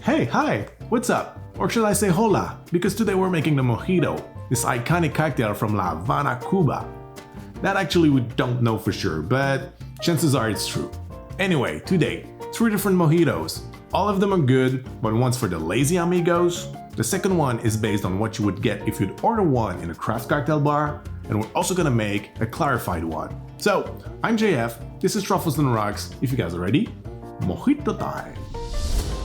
Hey, hi, what's up? Or should I say hola? Because today we're making the Mojito, this iconic cocktail from La Habana, Cuba. That actually we don't know for sure, but chances are it's true. Anyway, today, 3 different mojitos. All of them are good, but one's for the lazy amigos. The second one is based on what you would get if you'd order one in a craft cocktail bar, and we're also gonna make a clarified one. So, I'm JF, this is Truffles and Rocks. If you guys are ready, mojito time!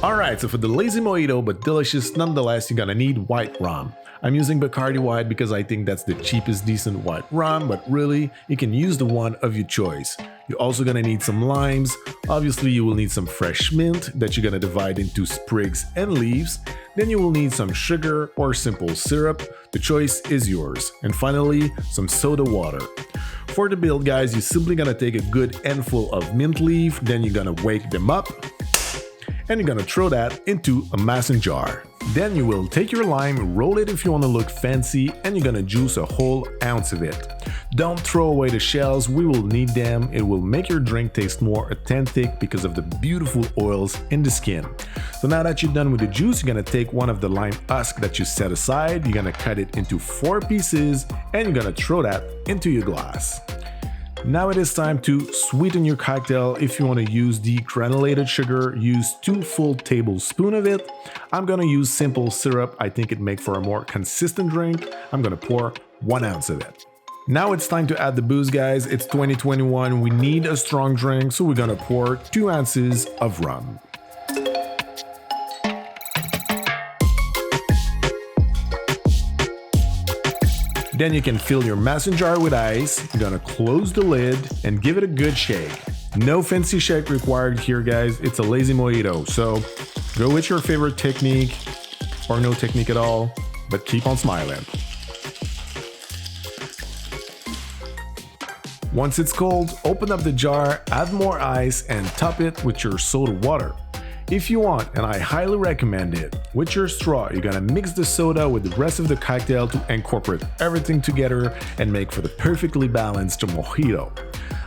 Alright, so for the lazy mojito, but delicious nonetheless, you're gonna need white rum. I'm using Bacardi White because I think that's the cheapest decent white rum, but really, you can use the one of your choice. You're also gonna need some limes. Obviously, you will need some fresh mint that you're gonna divide into sprigs and leaves. Then you will need some sugar or simple syrup. The choice is yours. And finally, some soda water. For the build, guys, you're simply gonna take a good handful of mint leaf, then you're gonna wake them up, and you're gonna throw that into a mason jar. Then you will take your lime, roll it if you want to look fancy, and you're gonna juice a whole ounce of it. Don't throw away the shells, we will need them. It will make your drink taste more authentic because of the beautiful oils in the skin. So now that you're done with the juice, you're gonna take one of the lime husk that you set aside, you're gonna cut it into 4 pieces, and you're gonna throw that into your glass. Now it is time to sweeten your cocktail. If you want to use the granulated sugar, use 2 full tablespoons of it. I'm gonna use simple syrup. I think it makes for a more consistent drink. I'm gonna pour 1 ounce of it. Now it's time to add the booze, guys. It's 2021. We need a strong drink, so we're gonna pour 2 ounces of rum. Then you can fill your mason jar with ice. You're gonna close the lid and give it a good shake. No fancy shake required here, guys. It's a lazy mojito, so go with your favorite technique or no technique at all, but keep on smiling. Once it's cold, open up the jar, add more ice, and top it with your soda water. If you want, and I highly recommend it, with your straw, you're gonna mix the soda with the rest of the cocktail to incorporate everything together and make for the perfectly balanced mojito.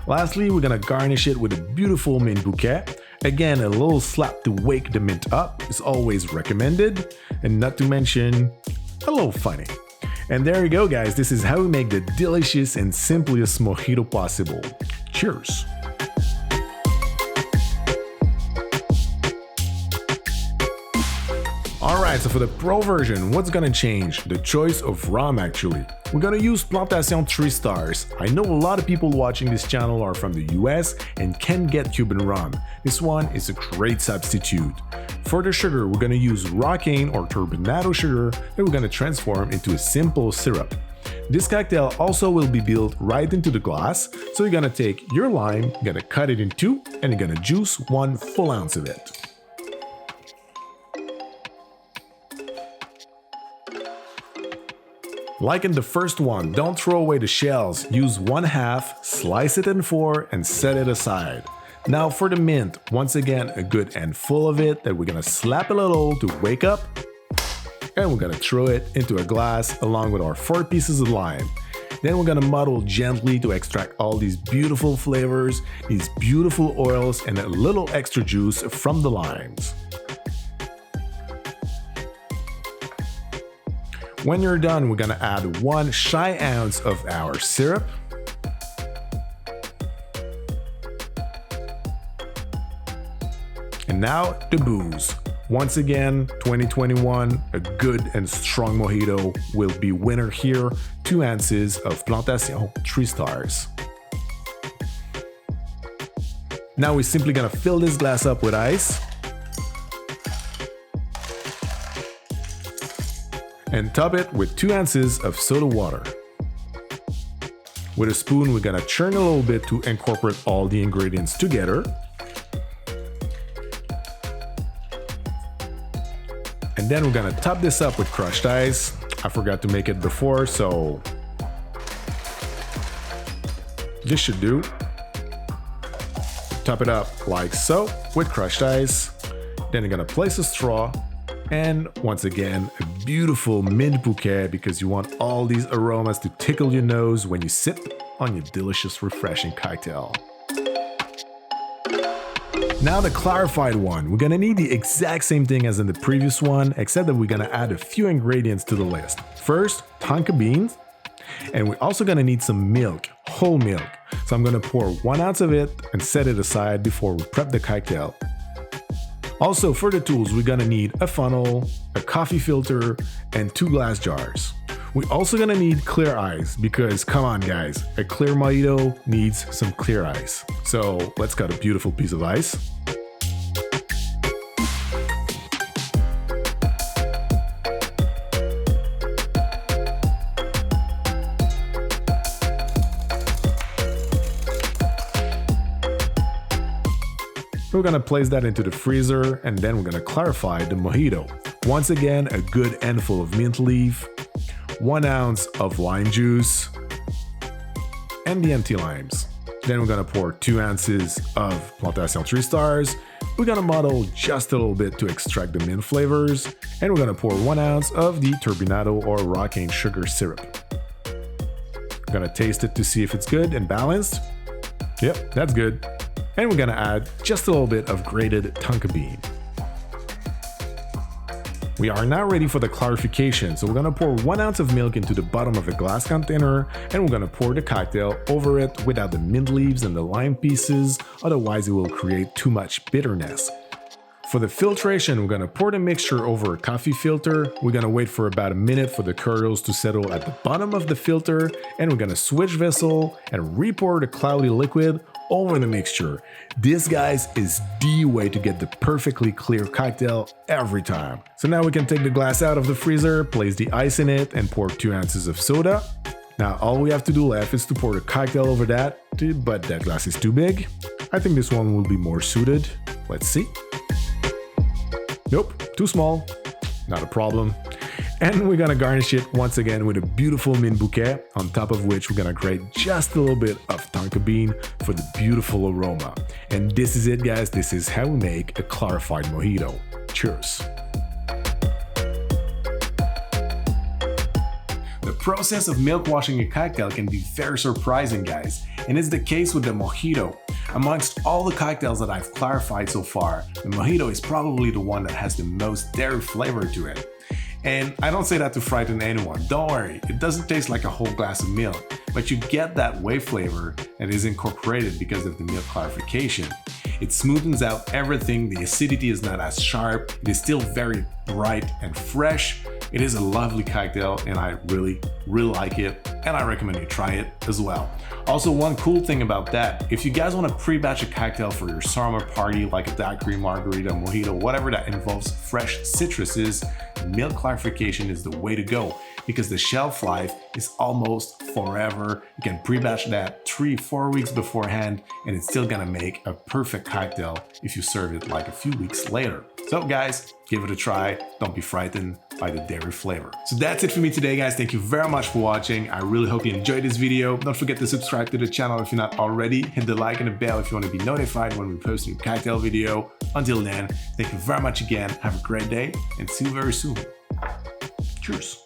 Lastly, we're gonna garnish it with a beautiful mint bouquet. Again, a little slap to wake the mint up is always recommended, and not to mention, a little funny. And there you go, guys, this is how we make the delicious and simplest mojito possible. Cheers! Alright, so for the pro version, what's gonna change? The choice of rum, actually. We're gonna use Plantation 3 Stars. I know a lot of people watching this channel are from the US and can get Cuban rum. This one is a great substitute. For the sugar, we're gonna use raw cane or turbinado sugar that we're gonna transform into a simple syrup. This cocktail also will be built right into the glass, so you're gonna take your lime, you're gonna cut it in 2, and you're gonna juice 1 full ounce of it. Like in the first one, don't throw away the shells, use 1/2, slice it in 4, and set it aside. Now for the mint, once again a good handful of it that we're gonna slap a little to wake up, and we're gonna throw it into a glass along with our 4 pieces of lime. Then we're gonna muddle gently to extract all these beautiful flavors, these beautiful oils, and a little extra juice from the limes. When you're done, we're gonna add 1 shy ounce of our syrup. And now the booze. Once again, 2021, a good and strong mojito will be winner here. 2 ounces of Plantation 3 Stars. Now we're simply gonna fill this glass up with ice. And top it with 2 ounces of soda water. With a spoon, we're gonna churn a little bit to incorporate all the ingredients together. And then we're gonna top this up with crushed ice. I forgot to make it before, so this should do. Top it up like so with crushed ice. Then you're gonna place a straw. And once again, a beautiful mint bouquet because you want all these aromas to tickle your nose when you sip on your delicious, refreshing cocktail. Now the clarified one, we're gonna need the exact same thing as in the previous one, except that we're gonna add a few ingredients to the list. First, tonka beans, and we're also gonna need some milk, whole milk. So I'm gonna pour 1 ounce of it and set it aside before we prep the cocktail. Also, for the tools, we're gonna need a funnel, a coffee filter, and 2 glass jars. We're also gonna need clear ice because, come on guys, a clear mojito needs some clear ice. So let's cut a beautiful piece of ice. We're gonna place that into the freezer and then we're gonna clarify the mojito. Once again, a good handful of mint leaf, 1 ounce of lime juice, and the empty limes. Then we're gonna pour 2 ounces of Plantation 3 Stars. We're gonna muddle just a little bit to extract the mint flavors, and we're gonna pour 1 ounce of the turbinado or raw cane sugar syrup. We're gonna taste it to see if it's good and balanced. Yep, that's good. And we're gonna add just a little bit of grated tonka bean. We are now ready for the clarification, so we're gonna pour 1 ounce of milk into the bottom of a glass container, and we're gonna pour the cocktail over it without the mint leaves and the lime pieces, otherwise it will create too much bitterness. For the filtration, we're gonna pour the mixture over a coffee filter. We're gonna wait for about a minute for the kernels to settle at the bottom of the filter, and we're gonna switch vessel and re-pour the cloudy liquid over the mixture. This, guys, is the way to get the perfectly clear cocktail every time. So now we can take the glass out of the freezer, place the ice in it, and pour 2 ounces of soda. Now all we have to do left is to pour the cocktail over that, but that glass is too big. I think this one will be more suited. Let's see. Nope, too small. Not a problem. And we're gonna garnish it once again with a beautiful mint bouquet, on top of which we're gonna grate just a little bit of tonka bean for the beautiful aroma. And this is it, guys. This is how we make a clarified mojito. Cheers. The process of milk washing a cocktail can be very surprising, guys, and it's the case with the mojito. Amongst all the cocktails that I've clarified so far, the mojito is probably the one that has the most dairy flavor to it. And I don't say that to frighten anyone, don't worry, it doesn't taste like a whole glass of milk, but you get that whey flavor that is incorporated because of the milk clarification. It smoothens out everything, the acidity is not as sharp, it is still very bright and fresh. It is a lovely cocktail and I really like it, and I recommend you try it as well. Also, one cool thing about that, if you guys want to pre-batch a cocktail for your summer party like a daiquiri, margarita, mojito, whatever that involves fresh citruses, milk clarification is the way to go because the shelf life is almost forever. You can pre-batch that 3-4 weeks beforehand and it's still gonna make a perfect cocktail if you serve it like a few weeks later. So guys, give it a try. Don't be frightened by the dairy flavor. So that's it for me today, guys. Thank you very much for watching. I really hope you enjoyed this video. Don't forget to subscribe to the channel if you're not already. Hit the like and the bell if you want to be notified when we post a new cocktail video. Until then, thank you very much again. Have a great day and see you very soon. Cheers.